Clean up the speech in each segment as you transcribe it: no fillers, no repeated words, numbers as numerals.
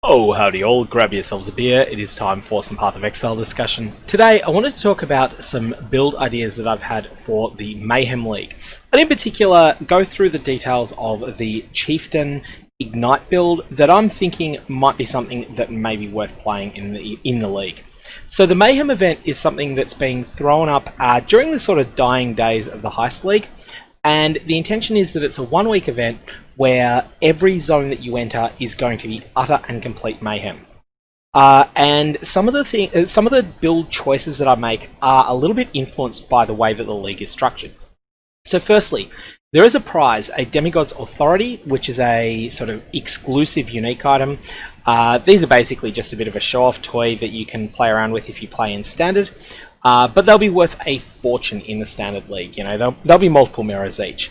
Oh, howdy all, grab yourselves a beer, it is time for some Path of Exile discussion. Today I wanted to talk about some build ideas that I've had for the Mayhem League, and in particular go through the details of the Chieftain Ignite build that I'm thinking might be something that may be worth playing in the league. So the Mayhem event is something that's being thrown up during the sort of dying days of the Heist League, and the intention is that it's a 1 week event where every zone that you enter is going to be utter and complete mayhem. And some of the build choices that I make are a little bit influenced by the way that the league is structured. So firstly, there is a prize, a Demigod's Authority, which is a sort of exclusive unique item. These are basically just a bit of a show-off toy that you can play around with if you play in Standard. But they'll be worth a fortune in the Standard League. You know, they'll be multiple mirrors each.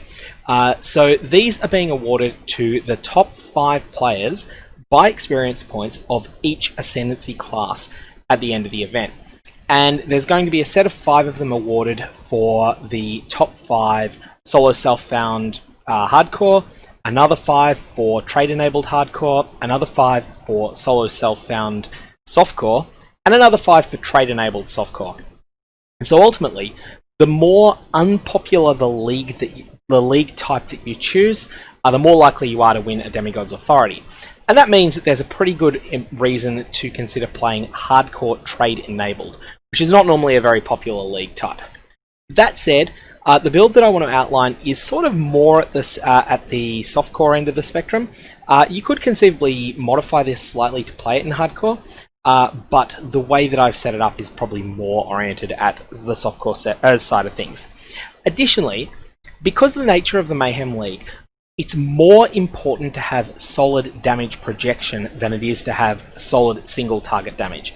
So these are being awarded to the top 5 players by experience points of each Ascendancy class at the end of the event. And there's going to be a set of 5 of them awarded for the top 5 solo self-found hardcore, another 5 for trade-enabled hardcore, another 5 for solo self-found softcore, and another 5 for trade-enabled softcore. So ultimately, the more unpopular the league type that you choose, the more likely you are to win a Demigod's Authority. And that means that there's a pretty good reason to consider playing hardcore trade-enabled, which is not normally a very popular league type. That said, the build that I want to outline is sort of more at the softcore end of the spectrum. You could conceivably modify this slightly to play it in hardcore, but the way that I've set it up is probably more oriented at the softcore side of things. Additionally, because of the nature of the Mayhem League, it's more important to have solid damage projection than it is to have solid single target damage.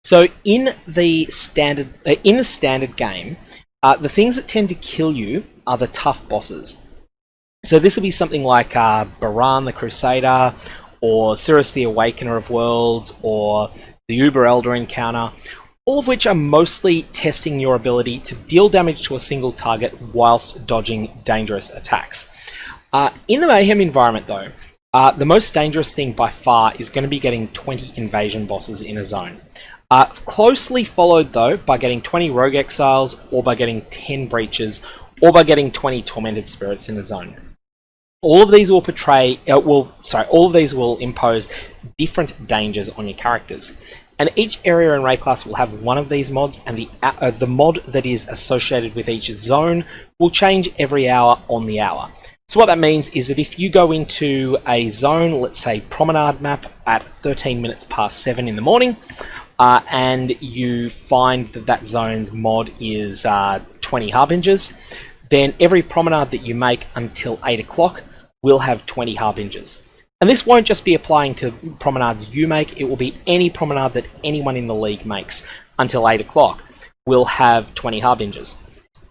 So in the standard game, the things that tend to kill you are the tough bosses. So this will be something like Baran the Crusader, or Cirrus the Awakener of Worlds, or the Uber Elder encounter, all of which are mostly testing your ability to deal damage to a single target whilst dodging dangerous attacks. In the Mayhem environment though, the most dangerous thing by far is going to be getting 20 invasion bosses in a zone. Closely followed though by getting 20 rogue exiles, or by getting 10 breaches, or by getting 20 tormented spirits in a zone. All of these will impose different dangers on your characters, and each area and raid class will have one of these mods, and the mod that is associated with each zone will change every hour on the hour. So what that means is that if you go into a zone, let's say Promenade map, at 13 minutes past 7 in the morning, and you find that that zone's mod is 20 Harbingers, then every promenade that you make until 8 o'clock will have 20 Harbingers. And this won't just be applying to promenades you make, it will be any promenade that anyone in the league makes until 8 o'clock will have 20 Harbingers.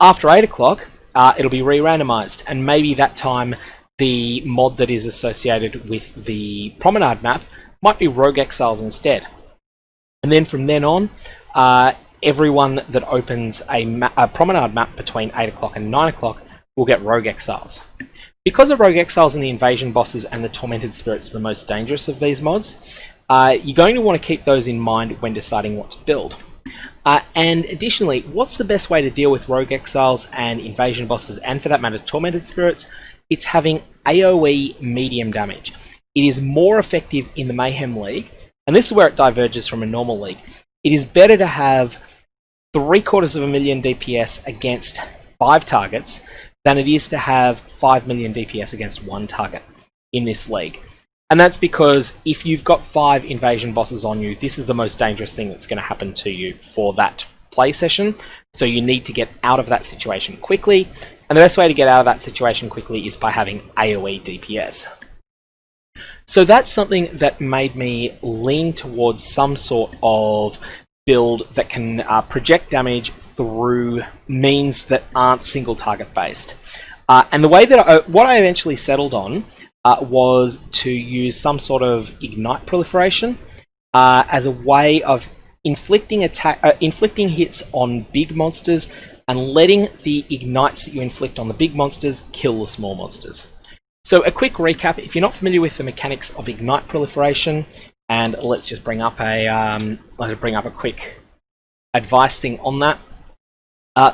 After 8 o'clock, it'll be re-randomized, and maybe that time the mod that is associated with the promenade map might be rogue exiles instead. And then from then on, everyone that opens a promenade map between 8 o'clock and 9 o'clock will get rogue exiles. Because the rogue exiles and the invasion bosses and the tormented spirits are the most dangerous of these mods, you're going to want to keep those in mind when deciding what to build. And additionally, what's the best way to deal with rogue exiles and invasion bosses, and for that matter tormented spirits? It's having AoE medium damage. It is more effective in the Mayhem League, and this is where it diverges from a normal league. It is better to have 750,000 DPS against 5 targets than it is to have 5 million DPS against 1 target in this league. And that's because if you've got 5 invasion bosses on you, this is the most dangerous thing that's going to happen to you for that play session. So you need to get out of that situation quickly, and the best way to get out of that situation quickly is by having AoE DPS. So that's something that made me lean towards some sort of build that can project damage through means that aren't single target based. And the way that what I eventually settled on was to use some sort of ignite proliferation as a way of inflicting hits on big monsters and letting the ignites that you inflict on the big monsters kill the small monsters. So a quick recap, if you're not familiar with the mechanics of Ignite Proliferation, And let's just bring up a quick advice thing on that.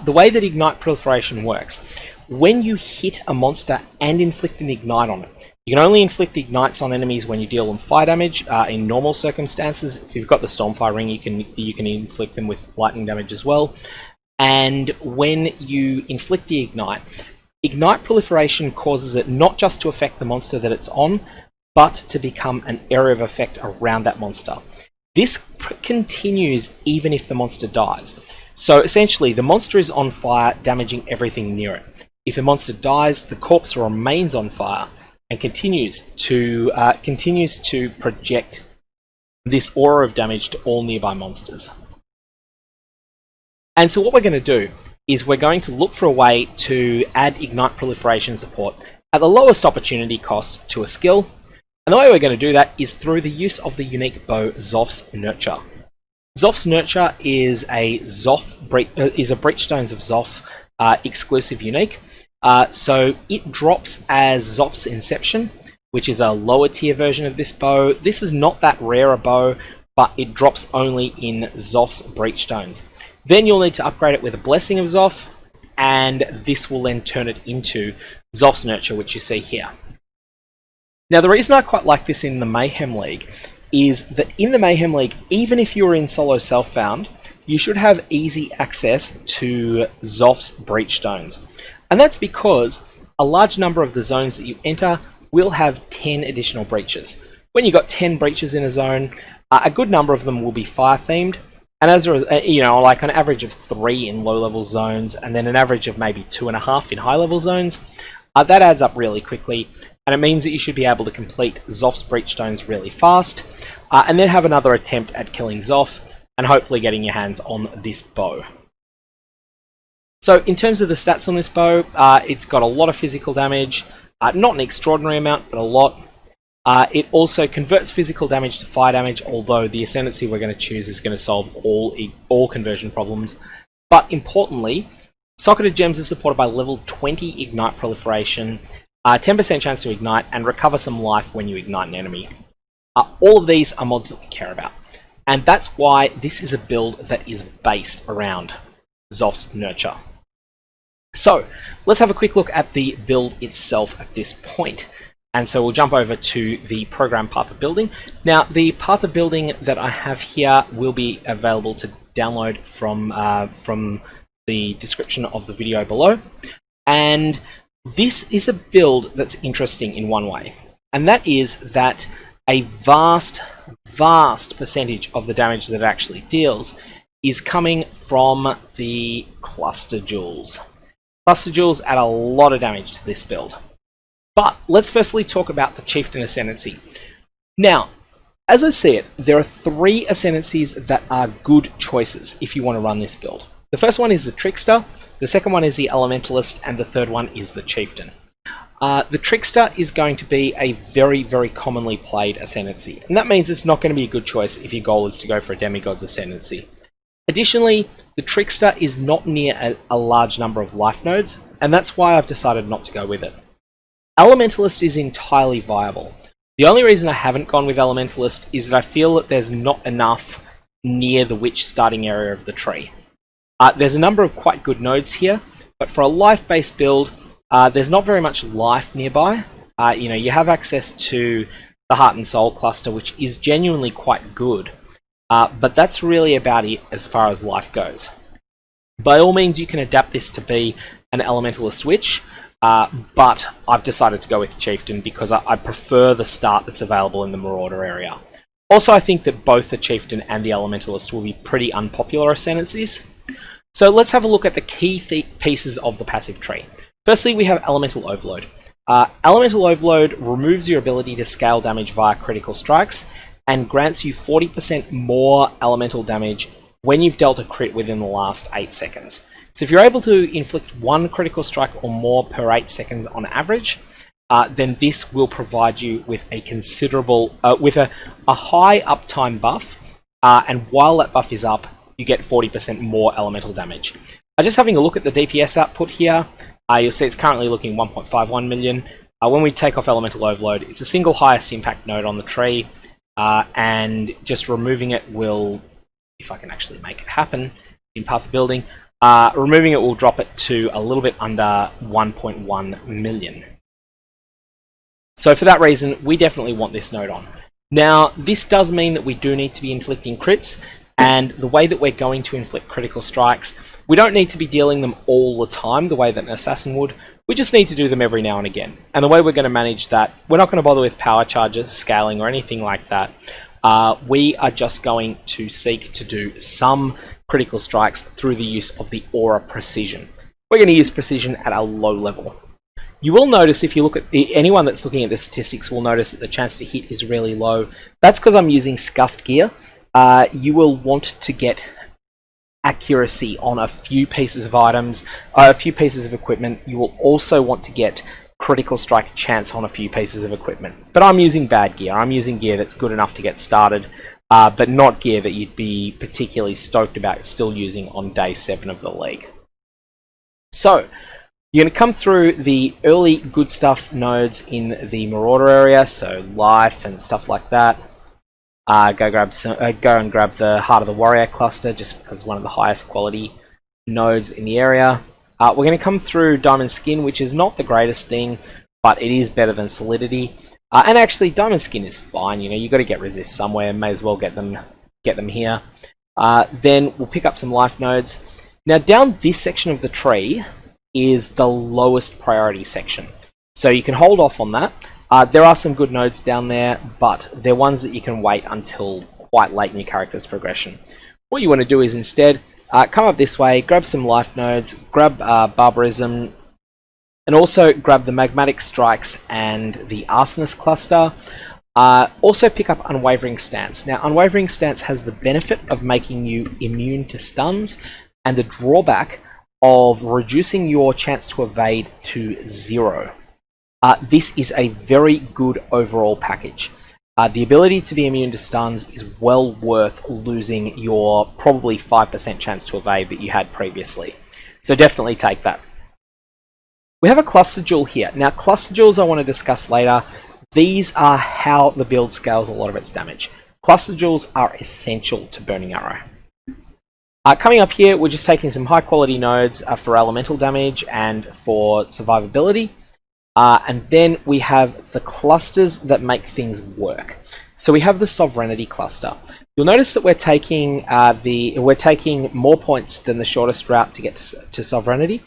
The way that Ignite Proliferation works, when you hit a monster and inflict an Ignite on it, you can only inflict Ignites on enemies when you deal them fire damage. In normal circumstances, if you've got the Stormfire Ring, you can inflict them with lightning damage as well. And when you inflict the Ignite Proliferation causes it not just to affect the monster that it's on, but to become an area of effect around that monster. This continues even if the monster dies. So essentially, the monster is on fire, damaging everything near it. If the monster dies, the corpse remains on fire and continues to project this aura of damage to all nearby monsters. And so what we're going to do is we're going to look for a way to add Ignite Proliferation support at the lowest opportunity cost to a skill. And the way we're going to do that is through the use of the unique bow Xoph's Nurture. Xoph's Nurture is a Breachstones of Xoph exclusive unique. So it drops as Xoph's Inception, which is a lower tier version of this bow. This is not that rare a bow, but it drops only in Xoph's Breachstones. Then you'll need to upgrade it with a Blessing of Xoph, and this will then turn it into Xoph's Nurture, which you see here. Now, the reason I quite like this in the Mayhem League is that in the Mayhem League, even if you're in solo self-found, you should have easy access to Xoph's Breachstones. And that's because a large number of the zones that you enter will have 10 additional breaches. When you've got 10 breaches in a zone, a good number of them will be fire-themed. And as a result, like an average of 3 in low-level zones, and then an average of maybe 2.5 in high-level zones, that adds up really quickly. And it means that you should be able to complete Xoph's Breachstones really fast, and then have another attempt at killing Xoph, and hopefully getting your hands on this bow. So in terms of the stats on this bow, it's got a lot of physical damage, not an extraordinary amount, but a lot. It also converts physical damage to fire damage, although the Ascendancy we're going to choose is going to solve all conversion problems. But importantly, Socketed Gems are supported by level 20 Ignite Proliferation, 10% chance to ignite, and recover some life when you ignite an enemy. All of these are mods that we care about, and that's why this is a build that is based around Xoph's Nurture. So let's have a quick look at the build itself at this point. And so we'll jump over to the program path of building. Now, the path of building that I have here will be available to download from the description of the video below. And this is a build that's interesting in one way, and that is that a vast percentage of the damage that it actually deals is coming from the cluster jewels. Cluster jewels add a lot of damage to this build. But let's firstly talk about the Chieftain Ascendancy. Now, as I see it, there are 3 Ascendancies that are good choices if you want to run this build. The first one is the Trickster, the second one is the Elementalist, and the third one is the Chieftain. The Trickster is going to be a very, very commonly played Ascendancy, and that means it's not going to be a good choice if your goal is to go for a Demigod's Ascendancy. Additionally, the Trickster is not near a large number of life nodes, and that's why I've decided not to go with it. Elementalist is entirely viable. The only reason I haven't gone with Elementalist is that I feel that there's not enough near the Witch starting area of the tree. There's a number of quite good nodes here, but for a life-based build, there's not very much life nearby. You have access to the Heart and Soul cluster, which is genuinely quite good, but that's really about it as far as life goes. By all means, you can adapt this to be an Elementalist Witch, but I've decided to go with Chieftain because I prefer the start that's available in the Marauder area. Also, I think that both the Chieftain and the Elementalist will be pretty unpopular Ascendancies. So let's have a look at the key pieces of the passive tree. Firstly, we have Elemental Overload. Elemental Overload removes your ability to scale damage via critical strikes and grants you 40% more elemental damage when you've dealt a crit within the last 8 seconds. So if you're able to inflict 1 critical strike or more per 8 seconds on average, then this will provide you with a considerable, with a high uptime buff, and while that buff is up, you get 40% more elemental damage. Just having a look at the DPS output here, you'll see it's currently looking 1.51 million. When we take off Elemental Overload, it's the single highest impact node on the tree, and just removing it will, if I can actually make it happen in Path of Building, removing it will drop it to a little bit under 1.1 million. So for that reason, we definitely want this node on. Now, this does mean that we do need to be inflicting crits, and the way that we're going to inflict critical strikes, we don't need to be dealing them all the time the way that an assassin would. We just need to do them every now and again. And the way we're going to manage that, we're not going to bother with power charges, scaling, or anything like that. We are just going to seek to do some critical strikes through the use of the aura precision. We're going to use precision at a low level. You will notice, if you look at anyone that's looking at the statistics, will notice that the chance to hit is really low. That's because I'm using scuffed gear. You will want to get accuracy on a few pieces of items, a few pieces of equipment. You will also want to get critical strike chance on a few pieces of equipment. But I'm using bad gear. I'm using gear that's good enough to get started, but not gear that you'd be particularly stoked about still using on day 7 of the league. So, you're going to come through the early good stuff nodes in the Marauder area, so life and stuff like that. Go and grab the Heart of the Warrior cluster, just because it's one of the highest quality nodes in the area. We're going to come through Diamond Skin, which is not the greatest thing, but it is better than Solidity. And actually, Diamond Skin is fine. You know, you've got to get resist somewhere. May as well get them here. Then we'll pick up some life nodes. Now, down this section of the tree is the lowest priority section, so you can hold off on that. There are some good nodes down there, but they're ones that you can wait until quite late in your character's progression. What you want to do is instead come up this way, grab some life nodes, grab Barbarism, and also grab the Magmatic Strikes and the Arsonist cluster. Also pick up Unwavering Stance. Now, Unwavering Stance has the benefit of making you immune to stuns, and the drawback of reducing your chance to evade to 0. This is a very good overall package. The ability to be immune to stuns is well worth losing your probably 5% chance to evade that you had previously. So definitely take that. We have a cluster jewel here. Now, cluster jewels I want to discuss later. These are how the build scales a lot of its damage. Cluster jewels are essential to Burning Arrow. Coming up here, we're just taking some high quality nodes for elemental damage and for survivability. And then we have the clusters that make things work. So we have the Sovereignty cluster. You'll notice that we're taking more points than the shortest route to get to Sovereignty,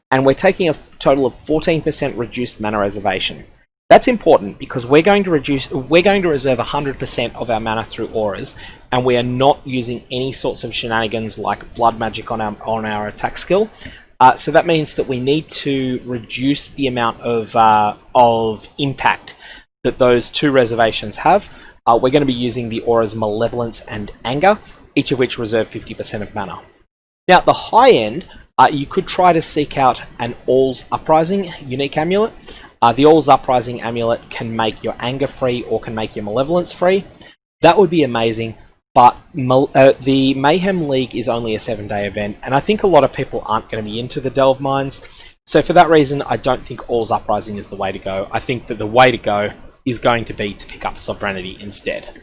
and we're taking a total of 14% reduced mana reservation. That's important because we're going to reserve 100% of our mana through auras, and we are not using any sorts of shenanigans like blood magic on our attack skill. So that means that we need to reduce the amount of impact that those two reservations have. We're going to be using the auras Malevolence and Anger, each of which reserve 50% of mana. Now at the high end, you could try to seek out an All's Uprising unique amulet. The All's Uprising amulet can make your Anger free or can make your Malevolence free. That would be amazing. But the Mayhem League is only a 7-day event, and I think a lot of people aren't going to be into the Delve Mines. So for that reason, I don't think All's Uprising is the way to go. I think that the way to go is going to be to pick up Sovereignty instead.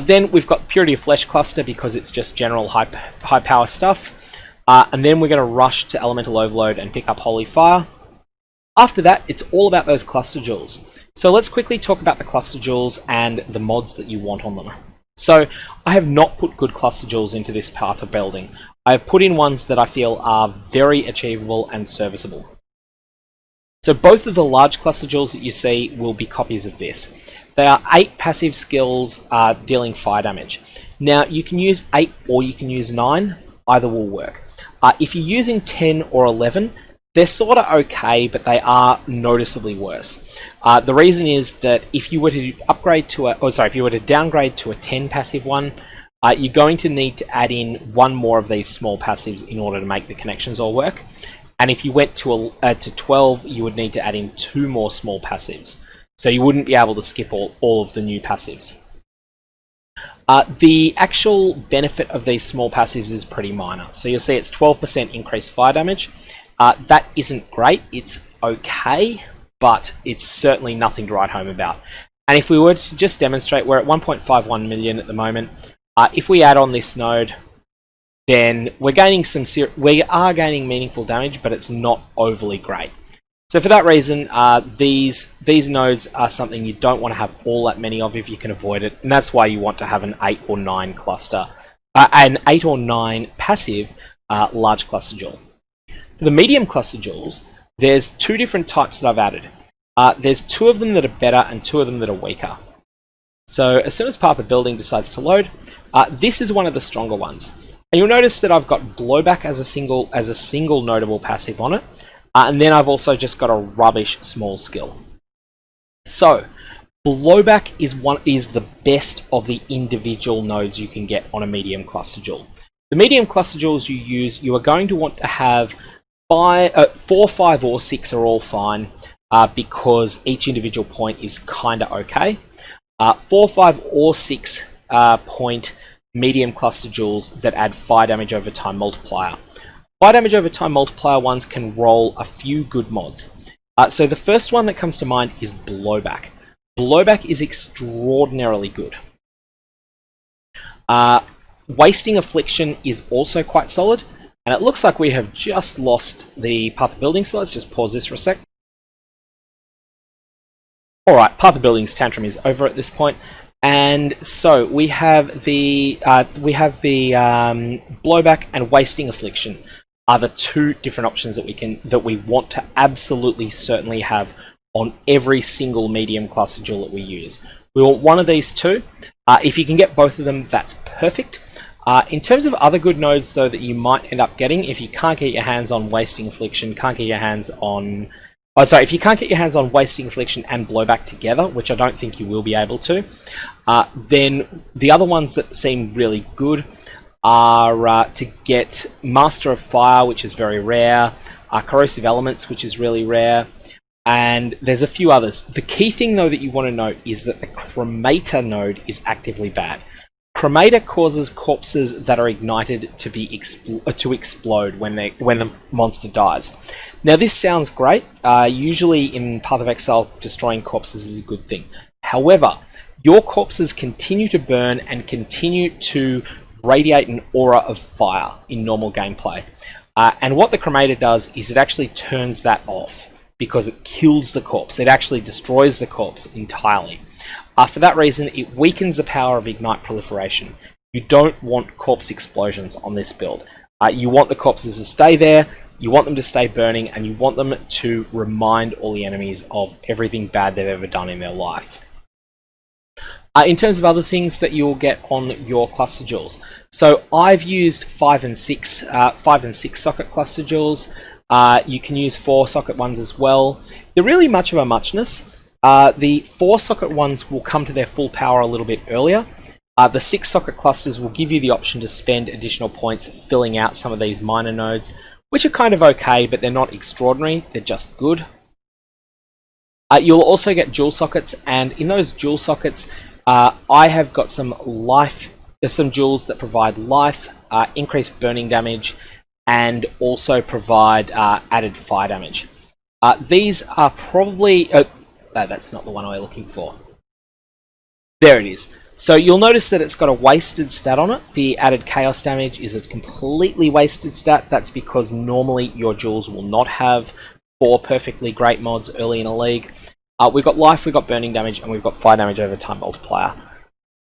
Then we've got Purity of Flesh cluster because it's just general high power stuff. And then we're going to rush to Elemental Overload and pick up Holy Fire. After that, it's all about those cluster jewels. So let's quickly talk about the cluster jewels and the mods that you want on them. So I have not put good cluster jewels into this path of building. I have put in ones that I feel are very achievable and serviceable. So both of the large cluster jewels that you see will be copies of this. They are 8 passive skills dealing fire damage. Now you can use 8 or you can use 9, either will work. If you're using 10 or 11, they're sort of okay, but they are noticeably worse. The reason is that if you were to if you were to downgrade to a 10 passive one, you're going to need to add in one more of these small passives in order to make the connections all work. And if you went to 12, you would need to add in 2 more small passives. So you wouldn't be able to skip all of the new passives. The actual benefit of these small passives is pretty minor. So you'll see it's 12% increased fire damage. That isn't great, it's okay, but it's certainly nothing to write home about. And if we were to just demonstrate, we're at 1.51 million at the moment. If we add on this node, then we're gaining we are gaining meaningful damage, but it's not overly great. So for that reason, these nodes are something you don't want to have all that many of if you can avoid it, and that's why you want to have an 8 or 9 cluster, an 8 or 9 passive large cluster jewel. For the medium cluster jewels, there's 2 different types that I've added. There's 2 of them that are better and 2 of them that are weaker. So as soon as Path of Building decides to load, this is one of the stronger ones. And you'll notice that I've got Blowback as a single notable passive on it. And then I've also just got a rubbish small skill. So Blowback is the best of the individual nodes you can get on a medium cluster jewel. The medium cluster jewels you are going to want to have 4, 5, or 6 are all fine, because each individual point is kind of okay. 4, 5, or 6 point medium cluster jewels that add fire damage over time multiplier. Fire damage over time multiplier ones can roll a few good mods. So the first one that comes to mind is Blowback. Blowback is extraordinarily good. Wasting Affliction is also quite solid, and it looks like we have just lost the Path of Building, so let's just pause this for a sec. Alright, Path of Building's tantrum is over at this point. And so we have the Blowback and Wasting Affliction are the 2 different options that we want to absolutely certainly have on every single medium cluster jewel that we use. We want one of these 2. If you can get both of them, that's perfect. In terms of other good nodes, though, that you might end up getting, if you can't get your hands on Wasting Affliction, if you can't get your hands on Wasting Affliction and Blowback together, which I don't think you will be able to, then the other ones that seem really good are to get Master of Fire, which is very rare, Corrosive Elements, which is really rare, and there's a few others. The key thing, though, that you want to note is that the Cremator node is actively bad. Cremator causes corpses that are ignited to explode when the monster dies. Now this sounds great. Usually in Path of Exile, destroying corpses is a good thing. However, your corpses continue to burn and continue to radiate an aura of fire in normal gameplay. And what the Cremator does is it actually turns that off because it kills the corpse. It actually destroys the corpse entirely. For that reason, it weakens the power of Ignite Proliferation. You don't want corpse explosions on this build. You want the corpses to stay there, you want them to stay burning, and you want them to remind all the enemies of everything bad they've ever done in their life. In terms of other things that you'll get on your cluster jewels, so I've used 5 and 6 socket cluster jewels. You can use 4 socket ones as well. They're really much of a muchness. The 4 socket ones will come to their full power a little bit earlier. The 6 socket clusters will give you the option to spend additional points filling out some of these minor nodes, which are kind of okay, but they're not extraordinary, they're just good. You'll also get dual sockets, and in those dual sockets, I have got some jewels that provide life, increased burning damage, and also provide added fire damage. These are probably... that's not the one I'm looking for. There it is. So you'll notice that it's got a wasted stat on it. The added chaos damage is a completely wasted stat. That's because normally your jewels will not have 4 perfectly great mods early in a league. We've got life, we've got burning damage, and we've got fire damage over time multiplier.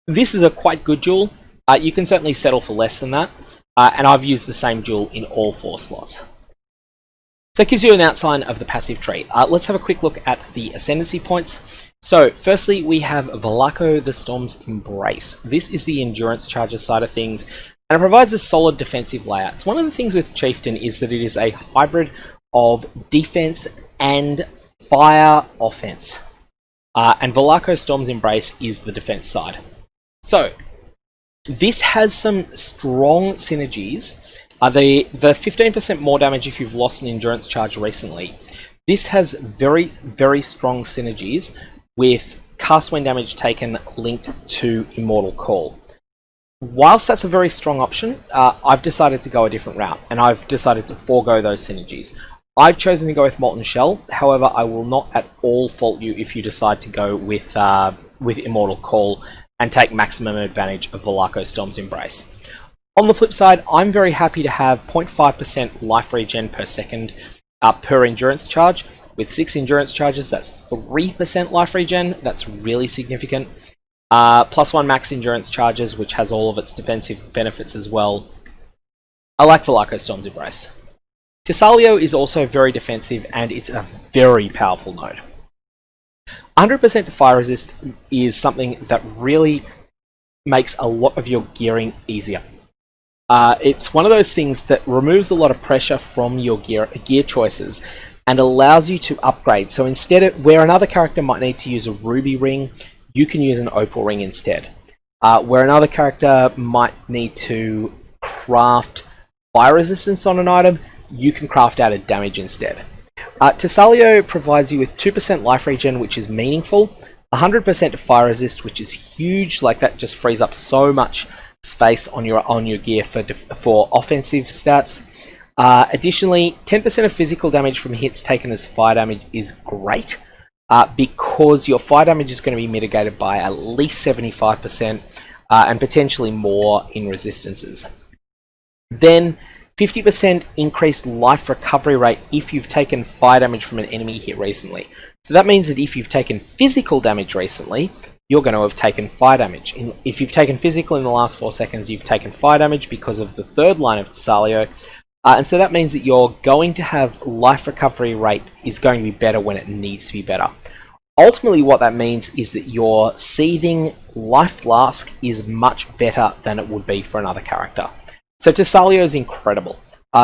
This is a quite good jewel. You can certainly settle for less than that. And I've used the same jewel in all 4 slots. So it gives you an outline of the passive tree. Let's have a quick look at the Ascendancy points. So firstly, we have Valako the Storm's Embrace. This is the endurance charger side of things, and it provides a solid defensive layout. So one of the things with Chieftain is that it is a hybrid of defense and fire offense. And Valako Storm's Embrace is the defense side. So this has some strong synergies. The 15% more damage if you've lost an endurance charge recently. This has very, very strong synergies with cast when damage taken linked to Immortal Call. Whilst that's a very strong option, I've decided to go a different route, and I've decided to forego those synergies. I've chosen to go with Molten Shell. However, I will not at all fault you if you decide to go with with Immortal Call and take maximum advantage of Volako Storm's Embrace. On the flip side, I'm very happy to have 0.5% life regen per second per endurance charge. With 6 endurance charges, that's 3% life regen. That's really significant. +1 max endurance charges, which has all of its defensive benefits as well. I like Volako Storm's Embrace. Tesalio is also very defensive, and it's a very powerful node. 100% fire resist is something that really makes a lot of your gearing easier. It's one of those things that removes a lot of pressure from your gear choices and allows you to upgrade. So instead of where another character might need to use a ruby ring, you can use an opal ring instead. Where another character might need to craft fire resistance on an item, you can craft out a damage instead. Tesalio provides you with 2% life regen, which is meaningful, 100% fire resist, which is huge. Like, that just frees up so much space on your gear for offensive stats. Additionally, 10% of physical damage from hits taken as fire damage is great, because your fire damage is going to be mitigated by at least 75% and potentially more in resistances. Then 50% increased life recovery rate if you've taken fire damage from an enemy hit recently. So that means that if you've taken physical damage recently, you're going to have taken fire damage. If you've taken physical in the last 4 seconds, you've taken fire damage because of the third line of Tesalio. And so that means that you're going to have life recovery rate is going to be better when it needs to be better. Ultimately, what that means is that your seething life flask is much better than it would be for another character. So Tesalio is incredible.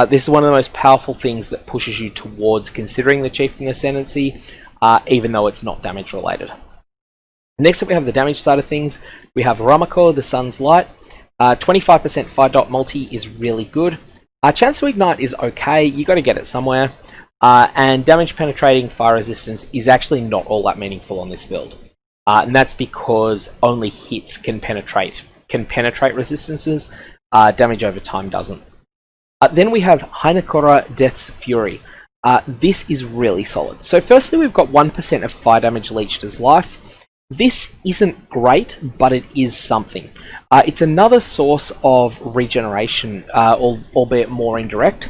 This is one of the most powerful things that pushes you towards considering the Chieftain Ascendancy, even though it's not damage related. Next up, we have the damage side of things. We have Ramako, the Sun's Light. 25% fire dot multi is really good. Chance to Ignite is okay, you got to get it somewhere. And damage penetrating fire resistance is actually not all that meaningful on this build. And that's because only hits can penetrate resistances. Damage over time doesn't. Then we have Hinekora, Death's Fury. This is really solid. So firstly, we've got 1% of fire damage leached as life. This isn't great, but it is something. It's another source of regeneration, albeit more indirect,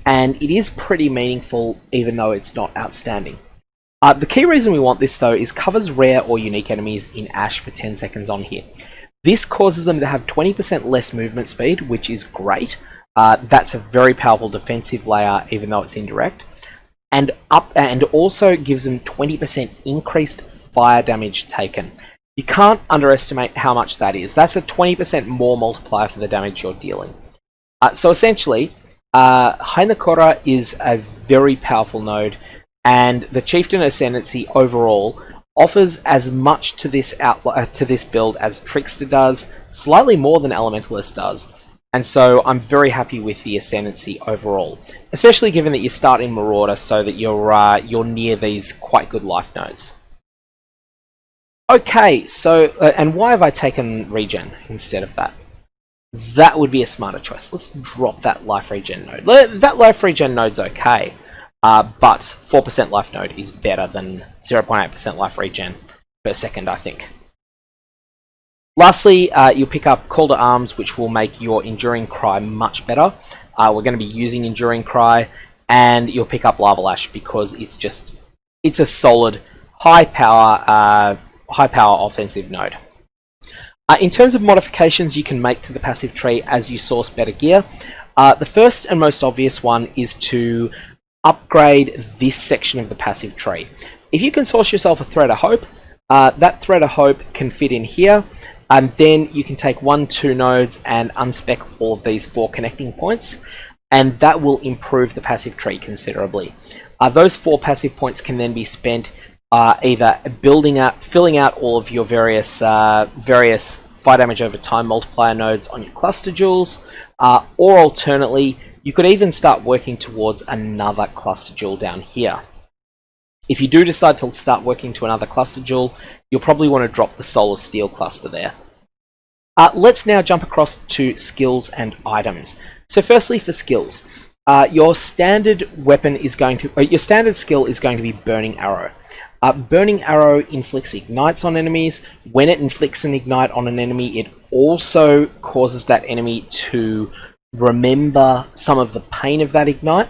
and it is pretty meaningful even though it's not outstanding. The key reason we want this though is covers rare or unique enemies in Ash for 10 seconds on here. This causes them to have 20% less movement speed, which is great. That's a very powerful defensive layer even though it's indirect. And also gives them 20% increased fire damage taken. You can't underestimate how much that is. That's a 20% more multiplier for the damage you're dealing. So essentially, Hinekora is a very powerful node, and the Chieftain Ascendancy overall offers as much to this build as Trickster does, slightly more than Elementalist does. And so I'm very happy with the Ascendancy overall, especially given that you start in Marauder so that you're near these quite good life nodes. Okay, so, and why have I taken regen instead of that? That would be a smarter choice. Let's drop that life regen node. That life regen node's okay, but 4% life node is better than 0.8% life regen per second, I think. Lastly, you'll pick up Call to Arms, which will make your Enduring Cry much better. We're going to be using Enduring Cry, and you'll pick up Lava Lash because it's a solid, high power offensive node. In terms of modifications you can make to the passive tree as you source better gear, the first and most obvious one is to upgrade this section of the passive tree. If you can source yourself a Thread of Hope, that Thread of Hope can fit in here, and then you can take 1-2 nodes and unspec all of these 4 connecting points, and that will improve the passive tree considerably. Those 4 passive points can then be spent either filling out all of your various fire damage over time multiplier nodes on your cluster jewels, or alternately, you could even start working towards another cluster jewel down here. If you do decide to start working to another cluster jewel, you'll probably want to drop the Solar Steel cluster there. Let's now jump across to skills and items. So firstly, for skills, your standard skill is going to be Burning Arrow. Burning Arrow inflicts ignites on enemies. When it inflicts an ignite on an enemy, it also causes that enemy to remember some of the pain of that ignite.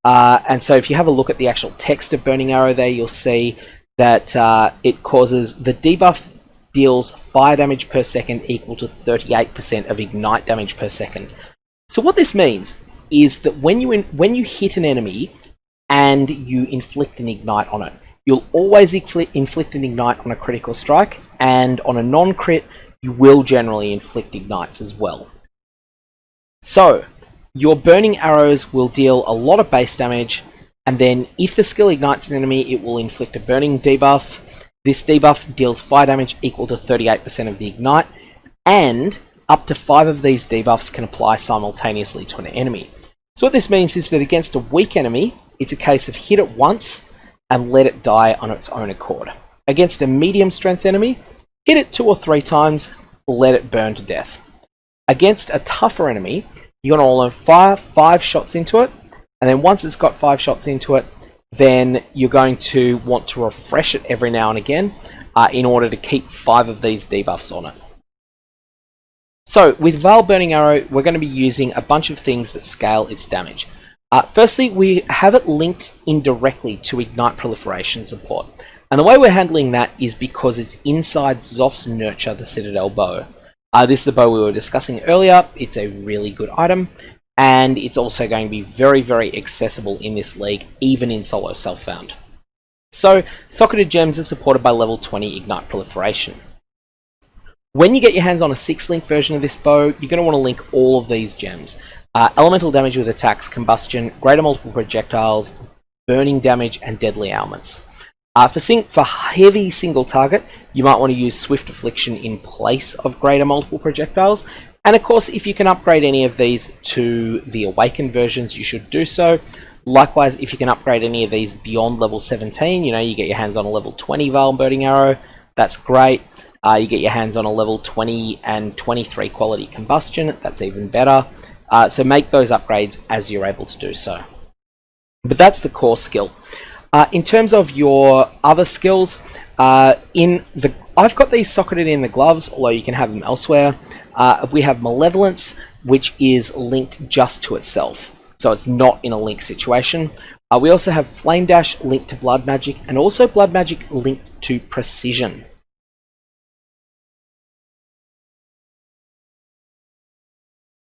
And so if you have a look at the actual text of Burning Arrow there, you'll see that it causes the debuff deals fire damage per second equal to 38% of ignite damage per second. So what this means is that when you hit an enemy and you inflict an ignite on it, you'll always inflict an ignite on a critical strike, and on a non-crit, you will generally inflict ignites as well. So your burning arrows will deal a lot of base damage, and then if the skill ignites an enemy, it will inflict a burning debuff. This debuff deals fire damage equal to 38% of the ignite, and up to 5 of these debuffs can apply simultaneously to an enemy. So what this means is that against a weak enemy, it's a case of hit it once and let it die on its own accord. Against a medium strength enemy, hit it 2 or 3 times, let it burn to death. Against a tougher enemy, you're going to want to fire 5 shots into it, and then once it's got 5 shots into it, then you're going to want to refresh it every now and again in order to keep 5 of these debuffs on it. So with Veil Burning Arrow, we're going to be using a bunch of things that scale its damage. Firstly, we have it linked indirectly to Ignite Proliferation support. And the way we're handling that is because it's inside Xoph's Nurture, the Citadel bow. This is the bow we were discussing earlier. It's a really good item, and it's also going to be very, very accessible in this league, even in solo self-found. So, socketed gems are supported by level 20 Ignite Proliferation. When you get your hands on a 6-link version of this bow, you're going to want to link all of these gems. Elemental damage with attacks, combustion, greater multiple projectiles, burning damage, and deadly ailments. For heavy single target, you might want to use Swift Affliction in place of greater multiple projectiles. And of course, if you can upgrade any of these to the Awakened versions, you should do so. Likewise, if you can upgrade any of these beyond level 17, you get your hands on a level 20 Veil Burning Arrow, that's great. You get your hands on a level 20 and 23 quality Combustion, that's even better. So make those upgrades as you're able to do so. But that's the core skill. In terms of your other skills, I've got these socketed in the gloves, although you can have them elsewhere. We have Malevolence, which is linked just to itself, so it's not in a link situation. We also have Flame Dash linked to Blood Magic, and also Blood Magic linked to Precision.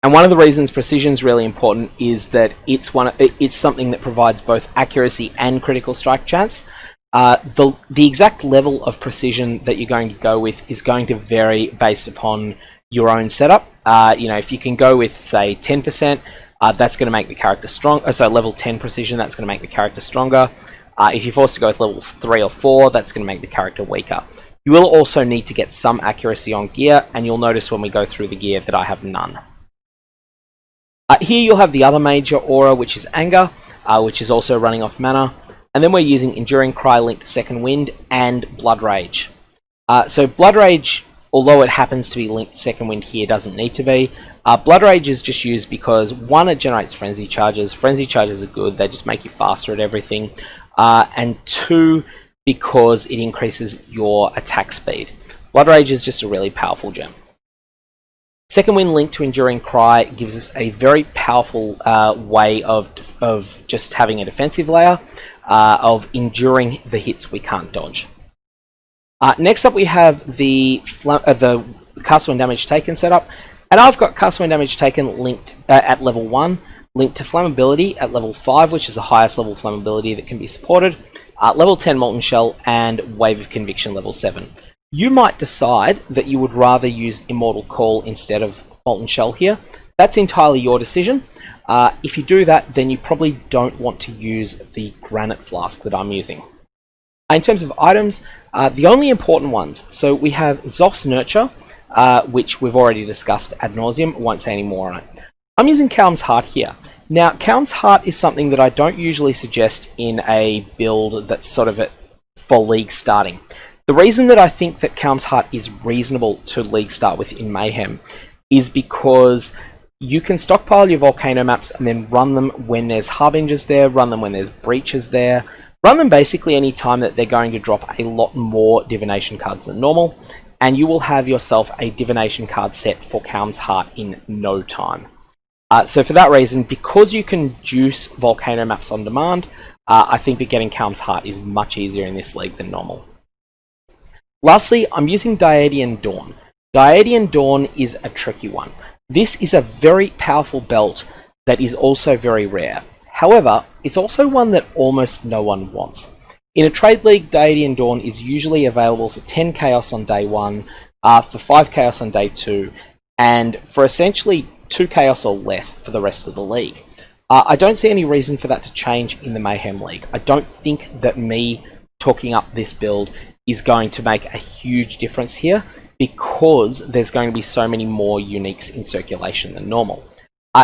And one of the reasons Precision is really important is that it's something that provides both accuracy and critical strike chance. The exact level of precision that you're going to go with is going to vary based upon your own setup. If you can go with, say, 10%, that's going to make the character strong. So level 10 precision, that's going to make the character stronger. If you're forced to go with level 3 or 4, that's going to make the character weaker. You will also need to get some accuracy on gear, and you'll notice when we go through the gear that I have none. Here you'll have the other major aura, which is Anger, which is also running off mana. And then we're using Enduring Cry linked to Second Wind and Blood Rage. So Blood Rage, although it happens to be linked to Second Wind here, doesn't need to be. Blood Rage is just used because, 1, it generates Frenzy Charges. Frenzy Charges are good, they just make you faster at everything. And 2, because it increases your attack speed. Blood Rage is just a really powerful gem. Second Wind linked to Enduring Cry gives us a very powerful way of just having a defensive layer, of enduring the hits we can't dodge. Next up we have the Castle and Damage Taken setup, and I've got Castle and Damage Taken linked at level 1, linked to Flammability at level 5, which is the highest level Flammability that can be supported, level 10 Molten Shell, and Wave of Conviction level 7. You might decide that you would rather use Immortal Call instead of Molten Shell here. That's entirely your decision. If you do that, then you probably don't want to use the Granite Flask that I'm using. In terms of items, the only important ones, so we have Xoph's Nurture, which we've already discussed ad nauseum, won't say any more on it. I'm using Kaom's Heart here. Now, Kaom's Heart is something that I don't usually suggest in a build that's sort of for League starting. The reason that I think that Kaom's Heart is reasonable to League start with in Mayhem is because you can stockpile your Volcano maps and then run them when there's Harbingers there, run them when there's Breaches there, Run them basically any time that they're going to drop a lot more divination cards than normal, and you will have yourself a divination card set for Calm's Heart in no time. So for that reason, because you can juice volcano maps on demand, I think that getting Calm's Heart is much easier in this league than normal. Lastly, I'm using Diadian Dawn. Diadian Dawn is a tricky one. This is a very powerful belt that is also very rare. However, it's also one that almost no one wants. In a trade league, Diadian Dawn is usually available for 10 Chaos on day 1, for 5 Chaos on day 2, and for essentially 2 Chaos or less for the rest of the league. I don't see any reason for that to change in the Mayhem League. I don't think that me talking up this build is going to make a huge difference here, because there's going to be so many more uniques in circulation than normal.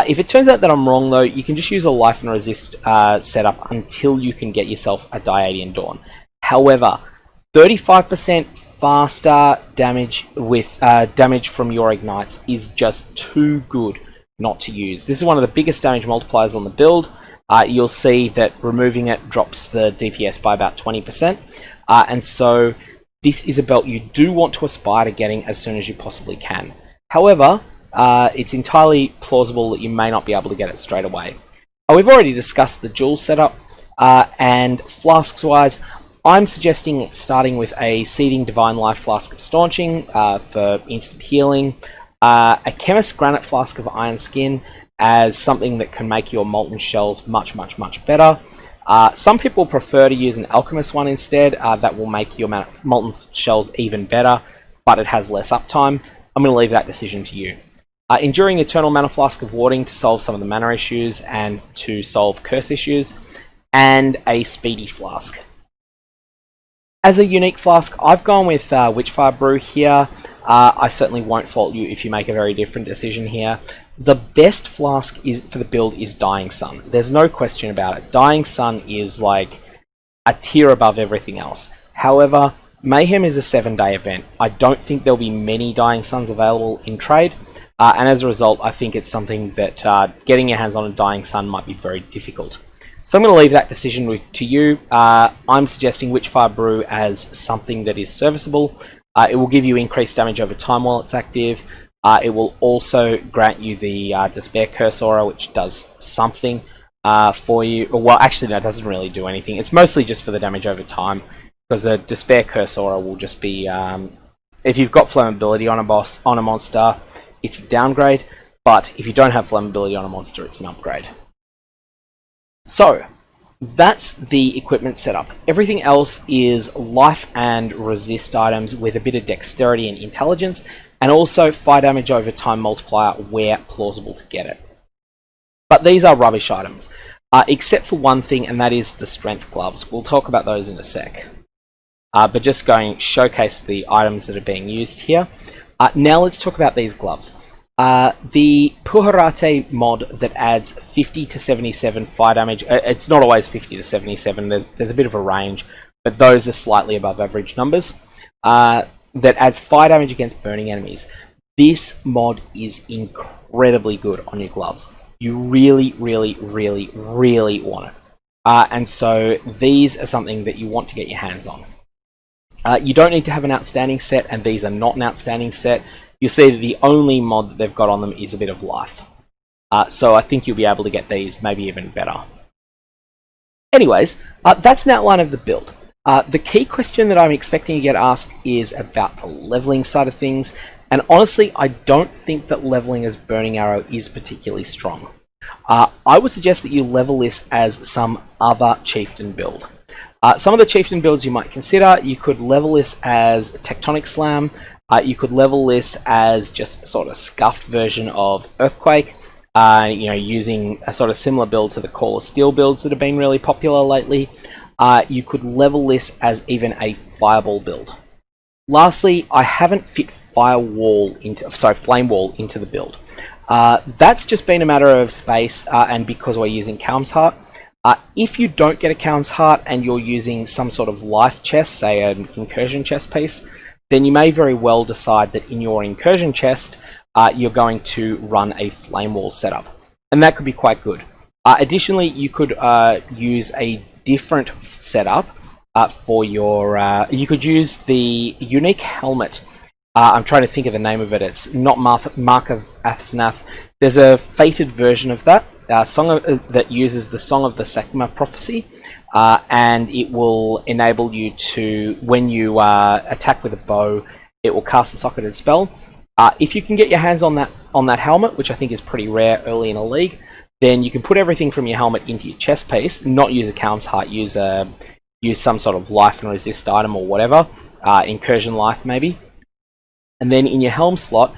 If it turns out that I'm wrong though, you can just use a Life and Resist setup until you can get yourself a Diadian Dawn. However, 35% faster damage with damage from your ignites is just too good not to use. This is one of the biggest damage multipliers on the build. You'll see that removing it drops the DPS by about 20%, and so this is a belt you do want to aspire to getting as soon as you possibly can. However, it's entirely plausible that you may not be able to get it straight away. We've already discussed the dual setup, and flasks wise, I'm suggesting starting with a Seeding Divine Life Flask of Staunching for instant healing, a Chemist Granite Flask of Iron Skin as something that can make your Molten Shells much better. Some people prefer to use an Alchemist one instead, that will make your Molten Shells even better, but it has less uptime. I'm going to leave that decision to you. Enduring Eternal Mana Flask of Warding to solve some of the mana issues and to solve curse issues, and a Speedy Flask. As a unique flask, I've gone with Witchfire Brew here. I certainly won't fault you if you make a very different decision here. The best flask for the build is Dying Sun. There's no question about it. Dying Sun is like a tier above everything else. However, Mayhem is a 7-day event. I don't think there'll be many Dying Suns available in trade, and as a result, I think it's something that getting your hands on a Dying Sun might be very difficult. So I'm going to leave that decision to you. I'm suggesting Witchfire Brew as something that is serviceable. It will give you increased damage over time while it's active. It will also grant you the Despair Curse Aura, which does something for you. Well, actually, no, it doesn't really do anything. It's mostly just for the damage over time, because a Despair Curse Aura will just be... if you've got Flammability on a monster, it's a downgrade, but if you don't have Flammability on a monster, it's an upgrade. So, that's the equipment setup. Everything else is life and resist items with a bit of dexterity and intelligence, and also fire damage over time multiplier where plausible to get it. But these are rubbish items, except for one thing, and that is the strength gloves. We'll talk about those in a sec. But just going to showcase the items that are being used here. Now let's talk about these gloves. The Puharate mod that adds 50 to 77 fire damage, it's not always 50 to 77, there's a bit of a range, but those are slightly above average numbers, that adds fire damage against burning enemies. This mod is incredibly good on your gloves. You really want it. And so these are something that you want to get your hands on. You don't need to have an outstanding set, and these are not an outstanding set. You'll see that the only mod that they've got on them is a bit of life. So I think you'll be able to get these maybe even better. Anyways, that's an outline of the build. The key question that I'm expecting to get asked is about the leveling side of things. And honestly, I don't think that leveling as Burning Arrow is particularly strong. I would suggest that you level this as some other Chieftain build. Some of the Chieftain builds you might consider, you could level this as Tectonic Slam. You could level this as just sort of scuffed version of Earthquake, using a sort of similar build to the Call of Steel builds that have been really popular lately. You could level this as even a Fireball build. Lastly, I haven't fit Flame Wall into the build. That's just been a matter of space, and because we're using Calm's Heart. If you don't get a Calm's Heart and you're using some sort of life chest, say an incursion chest piece, then you may very well decide that in your incursion chest, you're going to run a Flame Wall setup. And that could be quite good. Additionally, you could use a different setup for your... you could use the unique helmet. I'm trying to think of the name of it. It's not Mark of Athnath. There's a fated version of that that uses the Song of the Sakma prophecy, and it will enable you to, when you attack with a bow, it will cast a socketed spell. If you can get your hands on that helmet, which I think is pretty rare early in a league, then you can put everything from your helmet into your chest piece, not use a Count's Heart, use some sort of life and resist item or whatever, incursion life maybe. And then in your helm slot,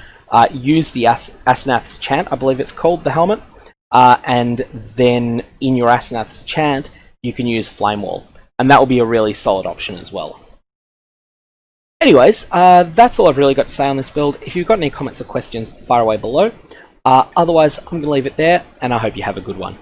use the Asnath's Chant, I believe it's called, the helmet. And then in your Asnath's Chant, you can use Flame Wall. And that will be a really solid option as well. Anyways, that's all I've really got to say on this build. If you've got any comments or questions, fire away below. Otherwise, I'm going to leave it there, and I hope you have a good one.